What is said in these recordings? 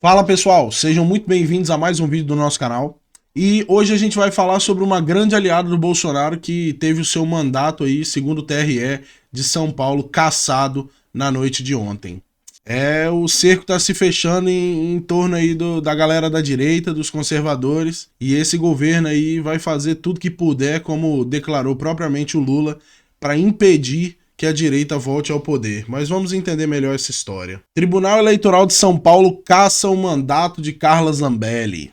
Fala pessoal, sejam muito bem-vindos a mais um vídeo do nosso canal. E hoje a gente vai falar sobre uma grande aliada do Bolsonaro que teve o seu mandato aí, segundo o TRE de São Paulo, cassado na noite de ontem. O cerco tá se fechando em torno aí da galera da direita, dos conservadores, e esse governo aí vai fazer tudo que puder, como declarou propriamente o Lula, para impedir que a direita volte ao poder. Mas vamos entender melhor essa história. Tribunal Eleitoral de São Paulo cassa o mandato de Carla Zambelli.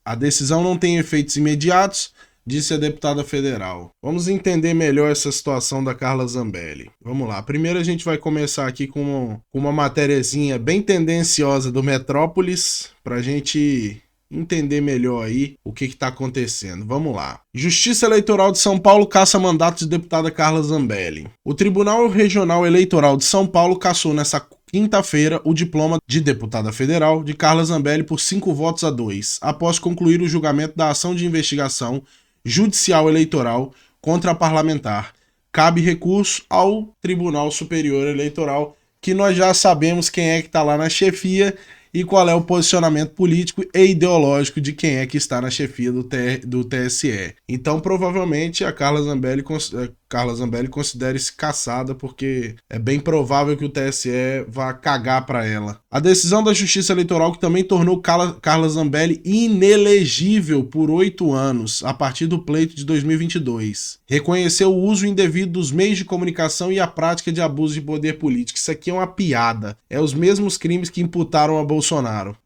A decisão não tem efeitos imediatos, disse a deputada federal. Vamos entender melhor essa situação da Carla Zambelli. Vamos lá. Primeiro a gente vai começar aqui com uma matériazinha bem tendenciosa do Metrópolis, pra gente entender melhor aí o que está acontecendo. Vamos lá. Justiça Eleitoral de São Paulo caça mandato de deputada Carla Zambelli. O Tribunal Regional Eleitoral de São Paulo cassou nessa quinta-feira o diploma de deputada federal de Carla Zambelli por 5 votos a 2, após concluir o julgamento da ação de investigação judicial eleitoral contra a parlamentar. Cabe recurso ao Tribunal Superior Eleitoral, que nós já sabemos quem é que está lá na chefia e qual é o posicionamento político e ideológico de quem é que está na chefia do TSE. Então, provavelmente, a Carla Zambelli considere-se cassada, porque é bem provável que o TSE vá cagar para ela. A decisão da Justiça Eleitoral, que também tornou Carla Zambelli inelegível por 8 anos, a partir do pleito de 2022. Reconheceu o uso indevido dos meios de comunicação e a prática de abuso de poder político. Isso aqui é uma piada. É os mesmos crimes que imputaram a Bolsonaro.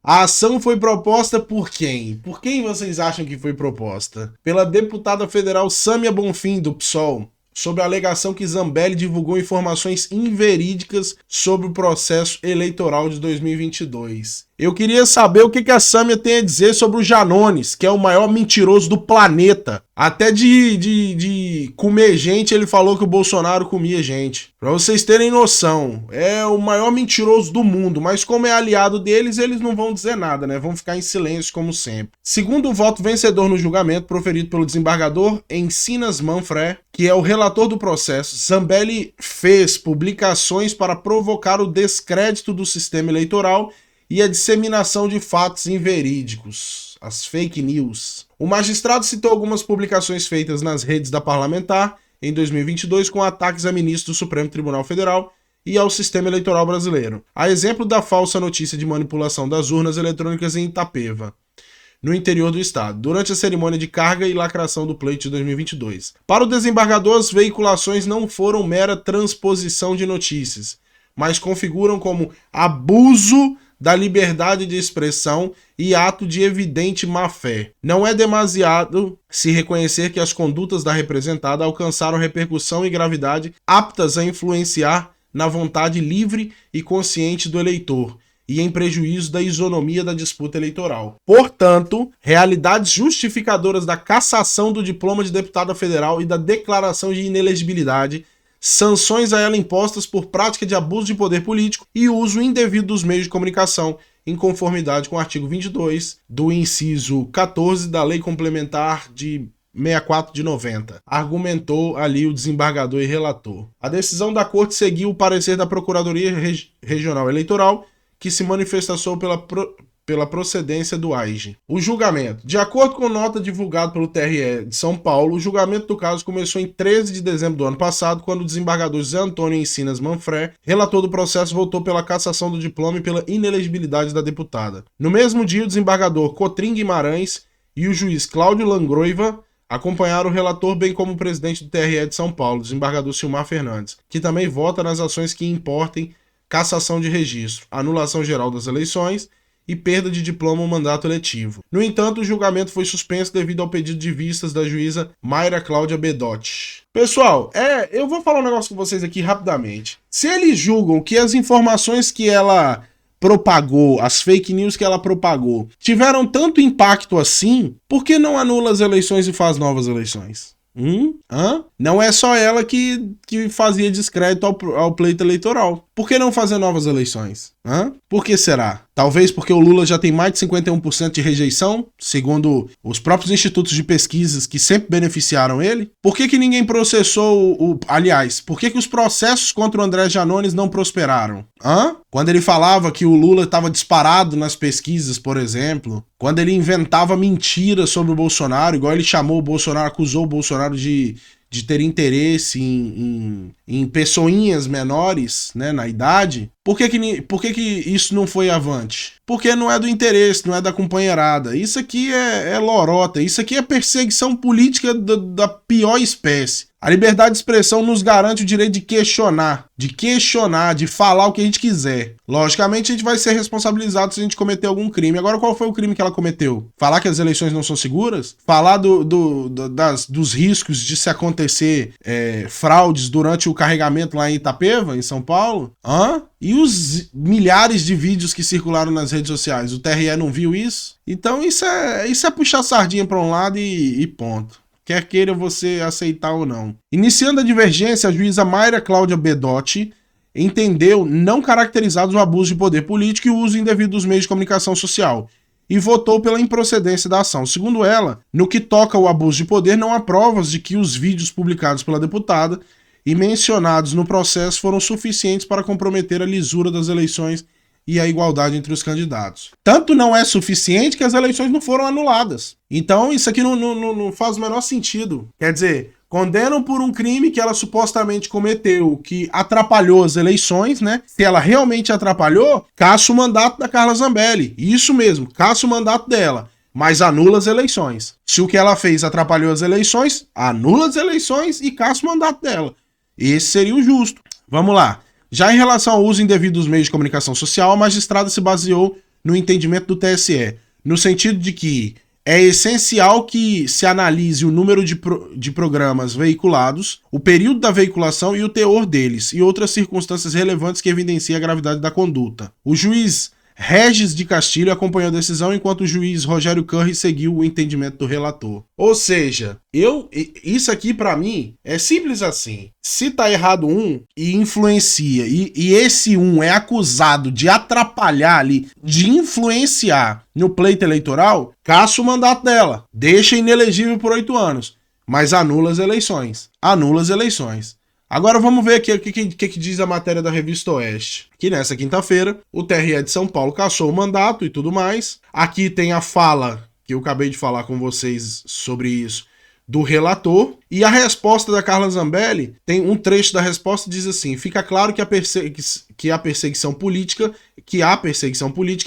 A ação foi proposta por quem? Por quem vocês acham que foi proposta? Pela deputada federal Sâmia Bonfim, do PSOL, sobre a alegação que Zambelli divulgou informações inverídicas sobre o processo eleitoral de 2022. Eu queria saber o que a Sâmia tem a dizer sobre o Janones, que é o maior mentiroso do planeta. Até de comer gente, ele falou que o Bolsonaro comia gente. Pra vocês terem noção, é o maior mentiroso do mundo, mas como é aliado deles, eles não vão dizer nada, né? Vão ficar em silêncio como sempre. Segundo o voto vencedor no julgamento, proferido pelo desembargador Encinas Manfré, que é o relator do processo, Zambelli fez publicações para provocar o descrédito do sistema eleitoral e a disseminação de fatos inverídicos, as fake news. O magistrado citou algumas publicações feitas nas redes da parlamentar em 2022 com ataques a ministros do Supremo Tribunal Federal e ao sistema eleitoral brasileiro. A exemplo da falsa notícia de manipulação das urnas eletrônicas em Itapeva, no interior do estado, durante a cerimônia de carga e lacração do pleito de 2022. Para o desembargador, as veiculações não foram mera transposição de notícias, mas configuram como abuso da liberdade de expressão e ato de evidente má-fé. Não é demasiado se reconhecer que as condutas da representada alcançaram repercussão e gravidade aptas a influenciar na vontade livre e consciente do eleitor e em prejuízo da isonomia da disputa eleitoral. Portanto, realidades justificadoras da cassação do diploma de deputada federal e da declaração de inelegibilidade, sanções a ela impostas por prática de abuso de poder político e uso indevido dos meios de comunicação, em conformidade com o artigo 22 do inciso 14 da Lei Complementar de 64 de 90, argumentou ali o desembargador e relator. A decisão da Corte seguiu o parecer da Procuradoria Regional Eleitoral, que se manifestou pela procedência do AIGE. O julgamento. De acordo com nota divulgada pelo TRE de São Paulo, o julgamento do caso começou em 13 de dezembro do ano passado, quando o desembargador José Antônio Encinas Manfré, relator do processo, votou pela cassação do diploma e pela inelegibilidade da deputada. No mesmo dia, o desembargador Cotrim Guimarães e o juiz Cláudio Langroiva acompanharam o relator, bem como o presidente do TRE de São Paulo, o desembargador Silmar Fernandes, que também vota nas ações que importem cassação de registro, anulação geral das eleições e perda de diploma ou mandato eletivo. No entanto, o julgamento foi suspenso devido ao pedido de vistas da juíza Mayra Cláudia Bedotti. Pessoal, eu vou falar um negócio com vocês aqui rapidamente. Se eles julgam que as informações que ela propagou, as fake news que ela propagou, tiveram tanto impacto assim, por que não anula as eleições e faz novas eleições? Não é só ela que fazia descrédito ao pleito eleitoral. Por que não fazer novas eleições? Por que será? Talvez porque o Lula já tem mais de 51% de rejeição, segundo os próprios institutos de pesquisas que sempre beneficiaram ele. Por que ninguém processou aliás, por que os processos contra o André Janones não prosperaram? Quando ele falava que o Lula estava disparado nas pesquisas, por exemplo, quando ele inventava mentiras sobre o Bolsonaro, igual ele chamou o Bolsonaro, acusou o Bolsonaro de ter interesse em pessoinhas menores, né, na idade, por que isso não foi avante? Porque não é do interesse, não é da companheirada. Isso aqui é lorota, isso aqui é perseguição política da pior espécie. A liberdade de expressão nos garante o direito de questionar, de falar o que a gente quiser. Logicamente, a gente vai ser responsabilizado se a gente cometer algum crime. Agora, qual foi o crime que ela cometeu? Falar que as eleições não são seguras? Falar dos riscos de se acontecer fraudes durante o carregamento lá em Itapeva, em São Paulo? E os milhares de vídeos que circularam nas redes sociais? O TRE não viu isso? Então, isso é puxar sardinha para um lado e ponto. Quer queira você aceitar ou não. Iniciando a divergência, a juíza Mayra Cláudia Bedotti entendeu não caracterizados o abuso de poder político e o uso indevido dos meios de comunicação social e votou pela improcedência da ação. Segundo ela, no que toca ao abuso de poder, não há provas de que os vídeos publicados pela deputada e mencionados no processo foram suficientes para comprometer a lisura das eleições e a igualdade entre os candidatos. Tanto não é suficiente que as eleições não foram anuladas. Então isso aqui não faz o menor sentido. Quer dizer, condenam por um crime que ela supostamente cometeu, que atrapalhou as eleições, né? Se ela realmente atrapalhou, caça o mandato da Carla Zambelli. Isso mesmo, caça o mandato dela. Mas anula as eleições. Se o que ela fez atrapalhou as eleições, anula as eleições e caça o mandato dela. Esse seria o justo. Vamos lá. Já em relação ao uso indevido dos meios de comunicação social, a magistrada se baseou no entendimento do TSE, no sentido de que é essencial que se analise o número de programas veiculados, o período da veiculação e o teor deles, e outras circunstâncias relevantes que evidenciem a gravidade da conduta. O juiz Regis de Castilho acompanhou a decisão, enquanto o juiz Rogério Curri seguiu o entendimento do relator. Ou seja, isso aqui pra mim é simples assim. Se tá errado um e influencia, e esse um é acusado de atrapalhar ali, de influenciar no pleito eleitoral, caça o mandato dela, deixa inelegível por 8 anos, mas anula as eleições. Anula as eleições. Agora vamos ver aqui o que diz a matéria da Revista Oeste. Que nessa quinta-feira, o TRE de São Paulo cassou o mandato e tudo mais. Aqui tem a fala, que eu acabei de falar com vocês sobre isso, do relator. E a resposta da Carla Zambelli, tem um trecho da resposta que diz assim: fica claro que há perseguição política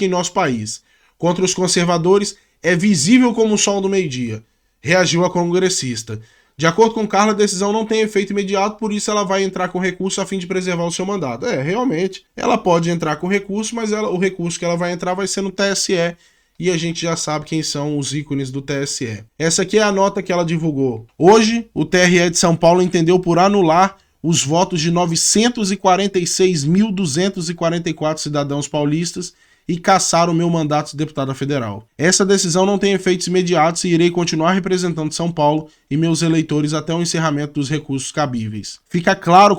em nosso país. Contra os conservadores é visível como o sol do meio-dia. Reagiu a congressista. De acordo com Carla, a decisão não tem efeito imediato, por isso ela vai entrar com recurso a fim de preservar o seu mandato. Realmente, ela pode entrar com recurso, mas o recurso que ela vai entrar vai ser no TSE, e a gente já sabe quem são os ícones do TSE. Essa aqui é a nota que ela divulgou. Hoje, o TRE de São Paulo entendeu por anular os votos de 946.244 cidadãos paulistas e cassar o meu mandato de deputada federal. Essa decisão não tem efeitos imediatos e irei continuar representando São Paulo e meus eleitores até o encerramento dos recursos cabíveis. Fica claro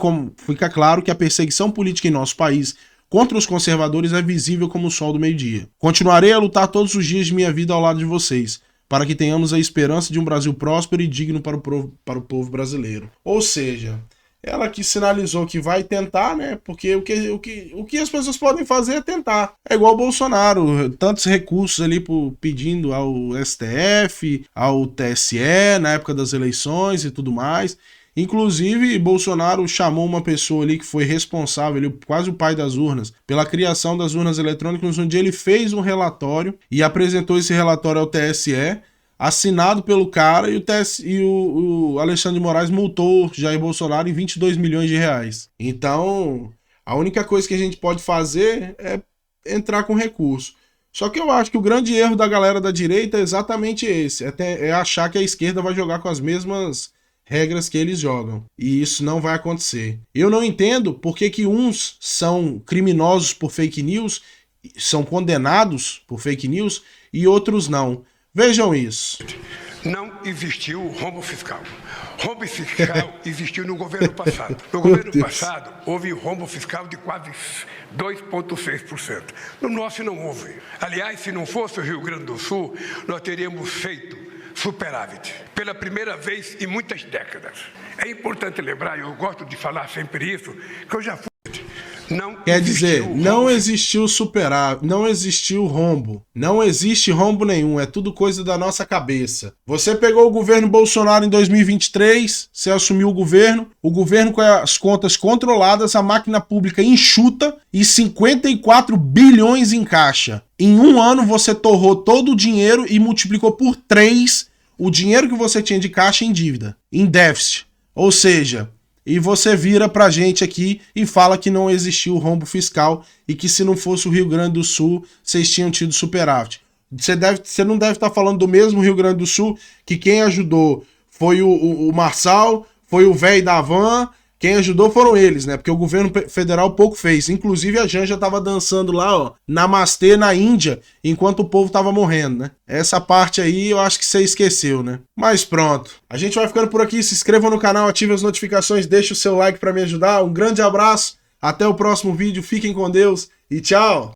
que a perseguição política em nosso país contra os conservadores é visível como o sol do meio-dia. Continuarei a lutar todos os dias de minha vida ao lado de vocês, para que tenhamos a esperança de um Brasil próspero e digno para o povo brasileiro. Ou seja, ela que sinalizou que vai tentar, né? Porque o que as pessoas podem fazer é tentar. É igual o Bolsonaro, tantos recursos ali pedindo ao STF, ao TSE, na época das eleições e tudo mais. Inclusive, Bolsonaro chamou uma pessoa ali que foi responsável, ele, quase o pai das urnas, pela criação das urnas eletrônicas, onde ele fez um relatório e apresentou esse relatório ao TSE, assinado pelo cara, e o Alexandre de Moraes multou Jair Bolsonaro em 22 milhões de reais. Então, a única coisa que a gente pode fazer é entrar com recurso. Só que eu acho que o grande erro da galera da direita é exatamente esse, é achar que a esquerda vai jogar com as mesmas regras que eles jogam. E isso não vai acontecer. Eu não entendo por que uns são criminosos por fake news, são condenados por fake news, e outros não. Vejam isso. Não existiu rombo fiscal. Rombo fiscal existiu no governo passado. No governo passado, houve rombo fiscal de quase 2,6%. No nosso não houve. Aliás, se não fosse o Rio Grande do Sul, nós teríamos feito superávit pela primeira vez em muitas décadas. É importante lembrar, eu gosto de falar sempre isso, que eu já fui. Não quer dizer, não existiu superávit, não existiu rombo. Não existe rombo nenhum, é tudo coisa da nossa cabeça. Você pegou o governo Bolsonaro em 2023, você assumiu o governo com as contas controladas, a máquina pública enxuta e 54 bilhões em caixa. Em um ano você torrou todo o dinheiro e multiplicou por 3 o dinheiro que você tinha de caixa em dívida, em déficit. Ou seja, e você vira pra gente aqui e fala que não existiu rombo fiscal e que se não fosse o Rio Grande do Sul, vocês tinham tido superávit. Você não deve estar falando do mesmo Rio Grande do Sul, que quem ajudou foi o Marçal, foi o velho da van, quem ajudou foram eles, né? Porque o governo federal pouco fez. Inclusive a Janja tava dançando lá, ó, namastê na Índia, enquanto o povo tava morrendo, né? Essa parte aí eu acho que você esqueceu, né? Mas pronto. A gente vai ficando por aqui. Se inscreva no canal, ative as notificações, deixe o seu like pra me ajudar. Um grande abraço, até o próximo vídeo, fiquem com Deus e tchau!